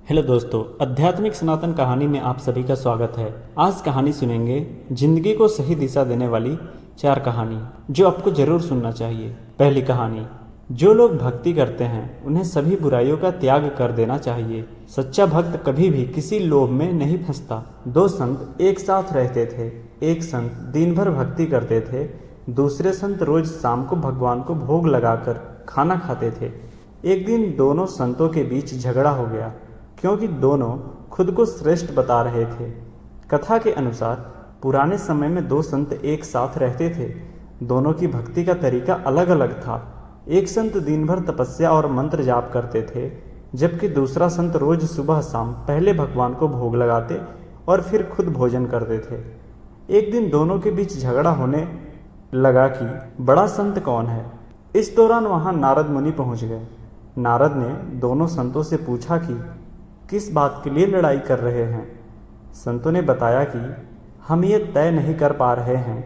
Hello दोस्तों, आध्यात्मिक सनातन कहानी में आप सभी का स्वागत है। आज कहानी सुनेंगे जिंदगी को सही दिशा देने वाली 4 कहानी जो आपको जरूर सुनना चाहिए। पहली कहानी, जो लोग भक्ति करते हैं उन्हें सभी बुराइयों का त्याग कर देना चाहिए। सच्चा भक्त कभी भी किसी लोभ में नहीं फंसता। 2 संत एक साथ रहते थे। एक संत दिन भर भक्ति करते थे, दूसरे संत रोज शाम को भगवान को भोग लगाकर खाना खाते थे। एक दिन दोनों संतों के बीच झगड़ा हो गया क्योंकि दोनों खुद को श्रेष्ठ बता रहे थे। कथा के अनुसार पुराने समय में 2 संत एक साथ रहते थे। दोनों की भक्ति का तरीका अलग अलग था। एक संत दिन भर तपस्या और मंत्र जाप करते थे, जबकि दूसरा संत रोज सुबह शाम पहले भगवान को भोग लगाते और फिर खुद भोजन करते थे। एक दिन दोनों के बीच झगड़ा होने लगा कि बड़ा संत कौन है। इस दौरान वहां नारद मुनि पहुंच गए। नारद ने दोनों संतों से पूछा कि किस बात के लिए लड़ाई कर रहे हैं। संतों ने बताया कि हम ये तय नहीं कर पा रहे हैं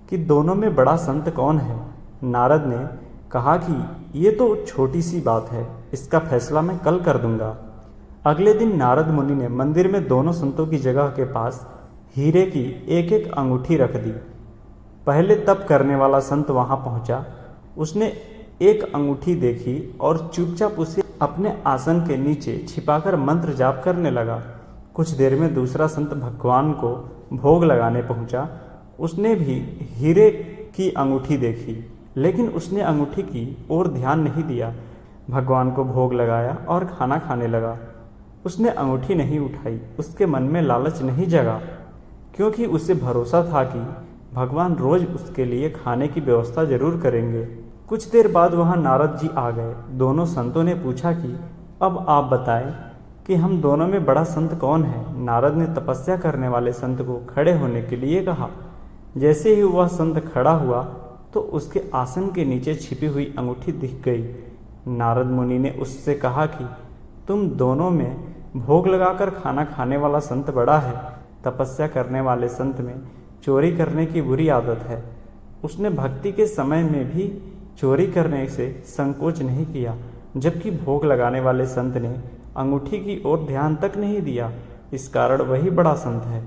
कि दोनों में बड़ा संत कौन है। नारद ने कहा कि ये तो छोटी सी बात है, इसका फैसला मैं कल कर दूंगा। अगले दिन नारद मुनि ने मंदिर में दोनों संतों की जगह के पास हीरे की एक एक अंगूठी रख दी। पहले तप करने वाला संत वहां पहुंचा। उसने एक अंगूठी देखी और चुपचाप उसे अपने आसन के नीचे छिपाकर मंत्र जाप करने लगा। कुछ देर में दूसरा संत भगवान को भोग लगाने पहुंचा। उसने भी हीरे की अंगूठी देखी, लेकिन उसने अंगूठी की ओर ध्यान नहीं दिया। भगवान को भोग लगाया और खाना खाने लगा। उसने अंगूठी नहीं उठाई। उसके मन में लालच नहीं जगा, क्योंकि उसे भरोसा था कि भगवान रोज उसके लिए खाने की व्यवस्था जरूर करेंगे। कुछ देर बाद वहां नारद जी आ गए। दोनों संतों ने पूछा कि अब आप बताएं कि हम दोनों में बड़ा संत कौन है। नारद ने तपस्या करने वाले संत को खड़े होने के लिए कहा। जैसे ही वह संत खड़ा हुआ तो उसके आसन के नीचे छिपी हुई अंगूठी दिख गई। नारद मुनि ने उससे कहा कि तुम दोनों में भोग लगाकर खाना खाने वाला संत बड़ा है। तपस्या करने वाले संत में चोरी करने की बुरी आदत है। उसने भक्ति के समय में भी चोरी करने से संकोच नहीं किया, जबकि भोग लगाने वाले संत ने अंगूठी की ओर ध्यान तक नहीं दिया। इस कारण वही बड़ा संत है।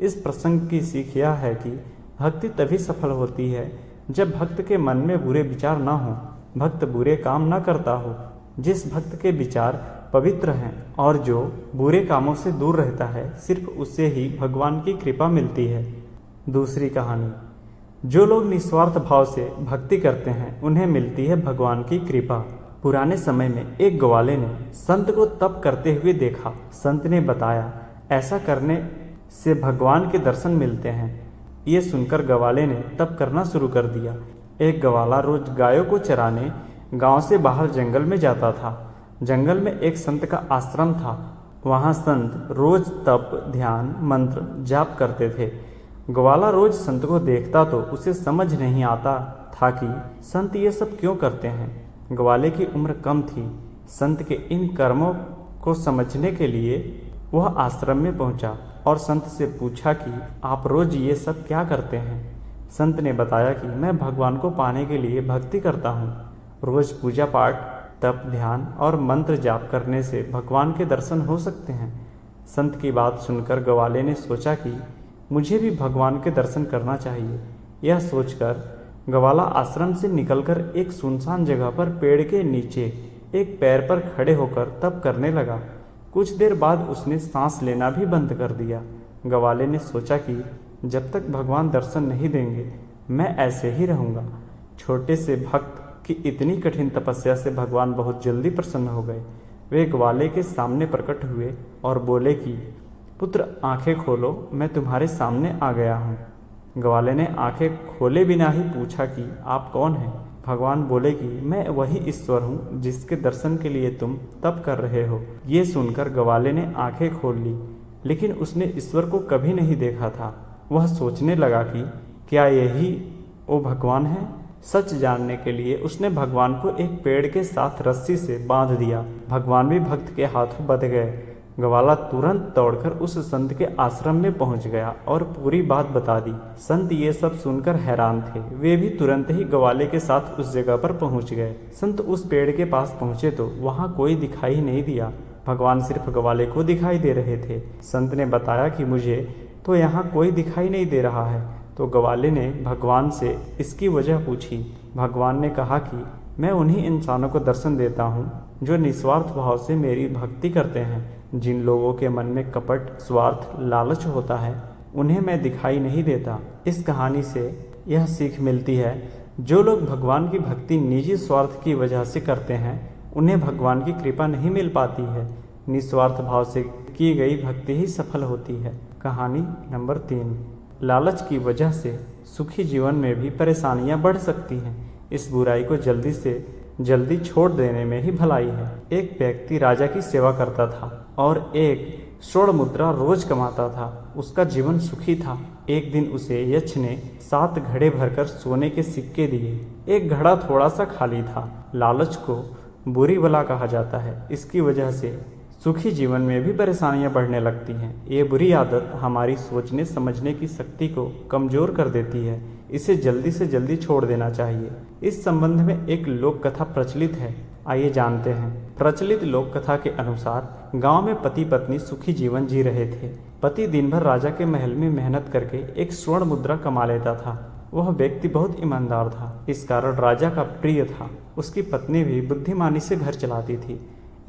इस प्रसंग की सीख यह है कि भक्ति तभी सफल होती है जब भक्त के मन में बुरे विचार न हो, भक्त बुरे काम न करता हो। जिस भक्त के विचार पवित्र हैं और जो बुरे कामों से दूर रहता है, सिर्फ उससे ही भगवान की कृपा मिलती है। दूसरी कहानी, जो लोग निस्वार्थ भाव से भक्ति करते हैं उन्हें मिलती है भगवान की कृपा। पुराने समय में एक ग्वाले ने संत को तप करते हुए देखा। संत ने बताया, ऐसा करने से भगवान के दर्शन मिलते हैं। ये सुनकर ग्वाले ने तप करना शुरू कर दिया। एक ग्वाला रोज गायों को चराने गांव से बाहर जंगल में जाता था। जंगल में एक संत का आश्रम था। वहां संत रोज तप, ध्यान, मंत्र जाप करते थे। ग्वाला रोज संत को देखता तो उसे समझ नहीं आता था कि संत ये सब क्यों करते हैं। ग्वाले की उम्र कम थी। संत के इन कर्मों को समझने के लिए वह आश्रम में पहुंचा और संत से पूछा कि आप रोज ये सब क्या करते हैं। संत ने बताया कि मैं भगवान को पाने के लिए भक्ति करता हूँ। रोज पूजा पाठ, तप, ध्यान और मंत्र जाप करने से भगवान के दर्शन हो सकते हैं। संत की बात सुनकर ग्वाले ने सोचा कि मुझे भी भगवान के दर्शन करना चाहिए। यह सोचकर ग्वाला आश्रम से निकलकर एक सुनसान जगह पर पेड़ के नीचे एक पैर पर खड़े होकर तप करने लगा। कुछ देर बाद उसने सांस लेना भी बंद कर दिया। ग्वाले ने सोचा कि जब तक भगवान दर्शन नहीं देंगे मैं ऐसे ही रहूँगा। छोटे से भक्त की इतनी कठिन तपस्या से भगवान बहुत जल्दी प्रसन्न हो गए। वे ग्वाले के सामने प्रकट हुए और बोले कि पुत्र, आंखें खोलो, मैं तुम्हारे सामने आ गया हूँ। ग्वाले ने आंखें खोले बिना ही पूछा कि आप कौन हैं। भगवान बोले कि मैं वही ईश्वर हूँ जिसके दर्शन के लिए तुम तप कर रहे हो। ये सुनकर ग्वाले ने आंखें खोल ली, लेकिन उसने ईश्वर को कभी नहीं देखा था। वह सोचने लगा कि क्या यही वो भगवान है। सच जानने के लिए उसने भगवान को एक पेड़ के साथ रस्सी से बांध दिया। भगवान भी भक्त के हाथों बंध गए। ग्वाला तुरंत दौड़कर उस संत के आश्रम में पहुंच गया और पूरी बात बता दी। संत ये सब सुनकर हैरान थे। वे भी तुरंत ही ग्वाले के साथ उस जगह पर पहुंच गए। संत उस पेड़ के पास पहुंचे तो वहां कोई दिखाई नहीं दिया। भगवान सिर्फ ग्वाले को दिखाई दे रहे थे। संत ने बताया कि मुझे तो यहाँ कोई दिखाई नहीं दे रहा है। तो ग्वाले ने भगवान से इसकी वजह पूछी। भगवान ने कहा कि मैं उन्हीं इंसानों को दर्शन देता हूँ जो निस्वार्थ भाव से मेरी भक्ति करते हैं। जिन लोगों के मन में कपट, स्वार्थ, लालच होता है उन्हें मैं दिखाई नहीं देता। इस कहानी से यह सीख मिलती है, जो लोग भगवान की भक्ति निजी स्वार्थ की वजह से करते हैं उन्हें भगवान की कृपा नहीं मिल पाती है। निस्वार्थ भाव से की गई भक्ति ही सफल होती है। कहानी नंबर 3, लालच की वजह से सुखी जीवन में भी परेशानियां बढ़ सकती हैं। इस बुराई को जल्दी से जल्दी छोड़ देने में ही भलाई है। एक व्यक्ति राजा की सेवा करता था और एक स्वर्ण मुद्रा रोज कमाता था। उसका जीवन सुखी था। एक दिन उसे यक्ष ने 7 घड़े भरकर सोने के सिक्के दिए। एक घड़ा थोड़ा सा खाली था। लालच को बुरी बला कहा जाता है। इसकी वजह से सुखी जीवन में भी परेशानियां बढ़ने लगती हैं। ये बुरी आदत हमारी सोचने समझने की शक्ति को कमजोर कर देती है। इसे जल्दी से जल्दी छोड़ देना चाहिए। इस संबंध में एक लोक कथा प्रचलित है, आइए जानते हैं। प्रचलित लोक कथा के अनुसार गांव में पति पत्नी सुखी जीवन जी रहे थे। पति दिन भर राजा के महल में मेहनत करके एक स्वर्ण मुद्रा कमा लेता था। वह व्यक्ति बहुत ईमानदार था, इस कारण राजा का प्रिय था। उसकी पत्नी भी बुद्धिमानी से घर चलाती थी।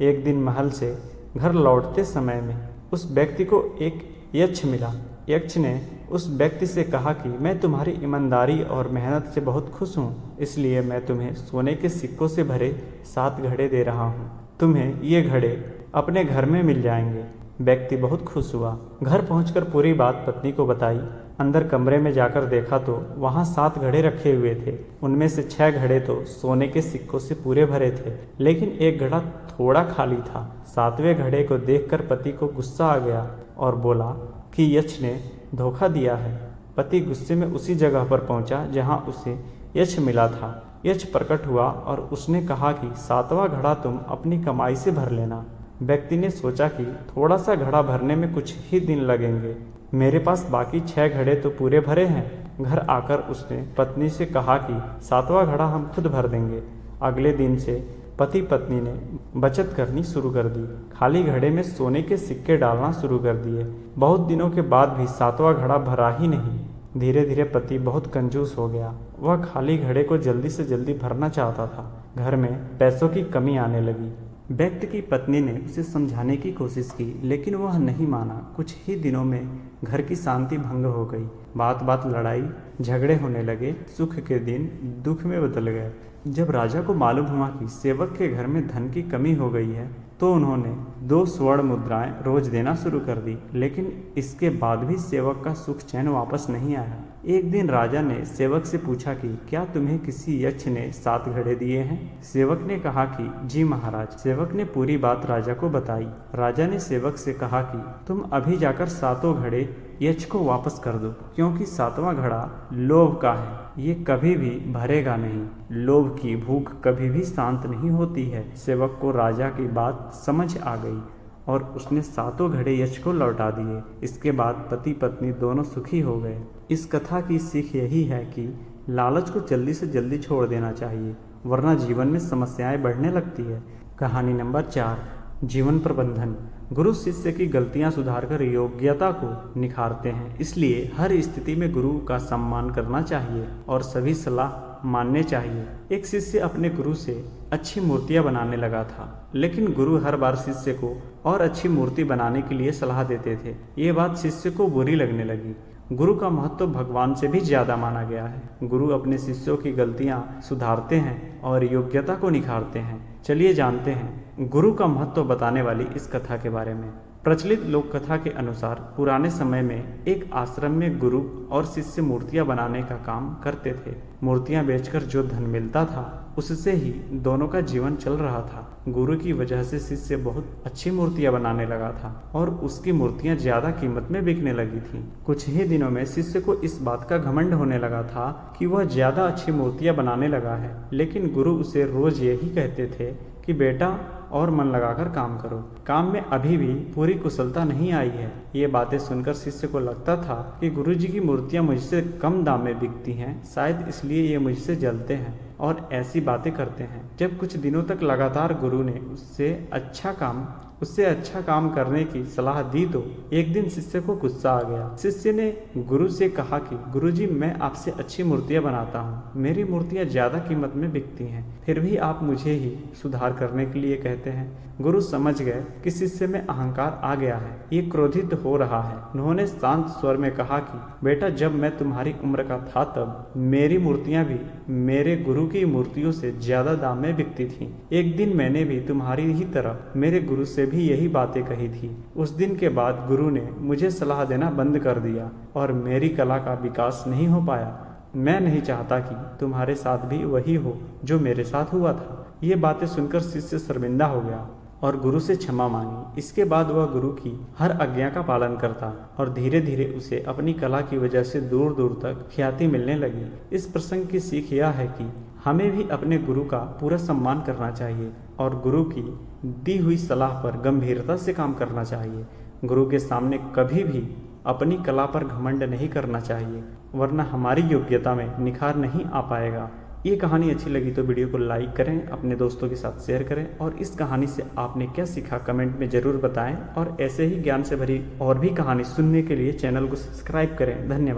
एक दिन महल से घर लौटते समय में उस व्यक्ति को एक यक्ष मिला। यक्ष ने उस व्यक्ति से कहा कि मैं तुम्हारी ईमानदारी और मेहनत से बहुत खुश हूँ, इसलिए मैं तुम्हें सोने के सिक्कों से भरे 7 घड़े दे रहा हूँ। तुम्हें ये घड़े अपने घर में मिल जाएंगे। व्यक्ति बहुत खुश हुआ। घर पहुंचकर पूरी बात पत्नी को बताई। अंदर कमरे में जाकर देखा तो वहाँ 7 घड़े रखे हुए थे। उनमें से 6 घड़े तो सोने के सिक्कों से पूरे भरे थे, लेकिन एक घड़ा थोड़ा खाली था। 7वें घड़े को देखकर पति को गुस्सा आ गया और बोला कि यक्ष ने धोखा दिया है। पति गुस्से में उसी जगह पर पहुंचा जहां उसे यक्ष मिला था। यक्ष प्रकट हुआ और उसने कहा कि 7वां घड़ा तुम अपनी कमाई से भर लेना। व्यक्ति ने सोचा कि थोड़ा सा घड़ा भरने में कुछ ही दिन लगेंगे, मेरे पास बाकी 6 घड़े तो पूरे भरे हैं। घर आकर उसने पत्नी से कहा कि 7वां घड़ा हम खुद भर देंगे। अगले दिन से पति पत्नी ने बचत करनी शुरू कर दी। खाली घड़े में सोने के सिक्के डालना शुरू कर दिए। बहुत दिनों के बाद भी 7वां घड़ा भरा ही नहीं। धीरे धीरे पति बहुत कंजूस हो गया। वह खाली घड़े को जल्दी से जल्दी भरना चाहता था। घर में पैसों की कमी आने लगी। व्यक्ति की पत्नी ने उसे समझाने की कोशिश की, लेकिन वह नहीं माना। कुछ ही दिनों में घर की शांति भंग हो गई। बात बात लड़ाई झगड़े होने लगे। सुख के दिन दुख में बदल गए। जब राजा को मालूम हुआ कि सेवक के घर में धन की कमी हो गई है, तो उन्होंने 2 स्वर्ण मुद्राएं रोज देना शुरू कर दी। लेकिन इसके बाद भी सेवक का सुख चैन वापस नहीं आया। एक दिन राजा ने सेवक से पूछा कि क्या तुम्हें किसी यक्ष ने 7 घड़े दिए हैं? सेवक ने कहा कि जी महाराज। सेवक ने पूरी बात राजा को बताई। राजा ने सेवक से कहा कि तुम अभी जाकर 7 घड़े यक्ष को वापस कर दो, क्योंकि 7वां घड़ा लोभ का है, ये कभी भी भरेगा नहीं। लोभ की भूख कभी भी शांत नहीं होती है। सेवक को राजा की बात समझ आ गई और उसने 7 घड़े यक्ष को लौटा दिए। इसके बाद पति पत्नी दोनों सुखी हो गए। इस कथा की सीख यही है कि लालच को जल्दी से जल्दी छोड़ देना चाहिए, वरना जीवन में समस्याएं बढ़ने लगती है। कहानी नंबर 4, जीवन प्रबंधन। गुरु शिष्य की गलतियां सुधारकर योग्यता को निखारते हैं, इसलिए हर स्थिति में गुरु का सम्मान करना चाहिए और सभी सलाह मानने चाहिए। एक शिष्य अपने गुरु से अच्छी मूर्तियां बनाने लगा था, लेकिन गुरु हर बार शिष्य को और अच्छी मूर्ति बनाने के लिए सलाह देते थे। ये बात शिष्य को बुरी लगने लगी। गुरु का महत्व भगवान से भी ज्यादा माना गया है। गुरु अपने शिष्यों की गलतियां सुधारते हैं और योग्यता को निखारते हैं। चलिए जानते हैं गुरु का महत्व बताने वाली इस कथा के बारे में। प्रचलित लोक कथा के अनुसार पुराने समय में एक आश्रम में गुरु और शिष्य मूर्तियां बनाने का काम करते थे। मूर्तियां बेचकर जो धन मिलता था उससे ही दोनों का जीवन चल रहा था। गुरु की वजह से शिष्य बहुत अच्छी मूर्तियां बनाने लगा था और उसकी मूर्तियां ज्यादा कीमत में बिकने लगी थी। कुछ ही दिनों में शिष्य को इस बात का घमंड होने लगा था कि वह ज्यादा अच्छी मूर्तियां बनाने लगा है, लेकिन गुरु उसे रोज यही कहते थे कि बेटा और मन लगाकर काम करो, काम में अभी भी पूरी कुशलता नहीं आई है। ये बातें सुनकर शिष्य को लगता था कि गुरुजी की मूर्तियां मुझसे कम दाम में बिकती हैं, शायद इसलिए ये मुझसे जलते हैं और ऐसी बातें करते हैं। जब कुछ दिनों तक लगातार गुरु ने उससे अच्छा काम उससे अच्छा काम करने की सलाह दी तो एक दिन शिष्य को गुस्सा आ गया। शिष्य ने गुरु से कहा कि गुरुजी, मैं आपसे अच्छी मूर्तियां बनाता हूँ, मेरी मूर्तियां ज्यादा कीमत में बिकती हैं, फिर भी आप मुझे ही सुधार करने के लिए कहते हैं। गुरु समझ गए कि शिष्य में अहंकार आ गया है, ये क्रोधित हो रहा है। उन्होंने शांत स्वर में कहा कि बेटा, जब मैं तुम्हारी उम्र का था तब मेरी मूर्तियां भी मेरे गुरु की मूर्तियों से ज्यादा दाम में बिकती थीं। एक दिन मैंने भी तुम्हारी ही तरह मेरे गुरु से भी यही बातें कही थी। उस दिन के बाद गुरु ने मुझे सलाह देना बंद कर दिया और मेरी कला का विकास नहीं हो पाया। मैं नहीं चाहता कि तुम्हारे साथ भी वही हो जो मेरे साथ हुआ था। ये बातें सुनकर शिष्य शर्मिंदा हो गया और गुरु से क्षमा मांगी। इसके बाद वह गुरु की हर आज्ञा का पालन करता और धीरे धीरे उसे अपनी कला की वजह से दूर दूर तक ख्याति मिलने लगी। इस प्रसंग की सीख यह है कि हमें भी अपने गुरु का पूरा सम्मान करना चाहिए और गुरु की दी हुई सलाह पर गंभीरता से काम करना चाहिए। गुरु के सामने कभी भी अपनी कला पर घमंड नहीं करना चाहिए, वरना हमारी योग्यता में निखार नहीं आ पाएगा। ये कहानी अच्छी लगी तो वीडियो को लाइक करें, अपने दोस्तों के साथ शेयर करें और इस कहानी से आपने क्या सीखा कमेंट में ज़रूर बताएं। और ऐसे ही ज्ञान से भरी और भी कहानी सुनने के लिए चैनल को सब्सक्राइब करें। धन्यवाद।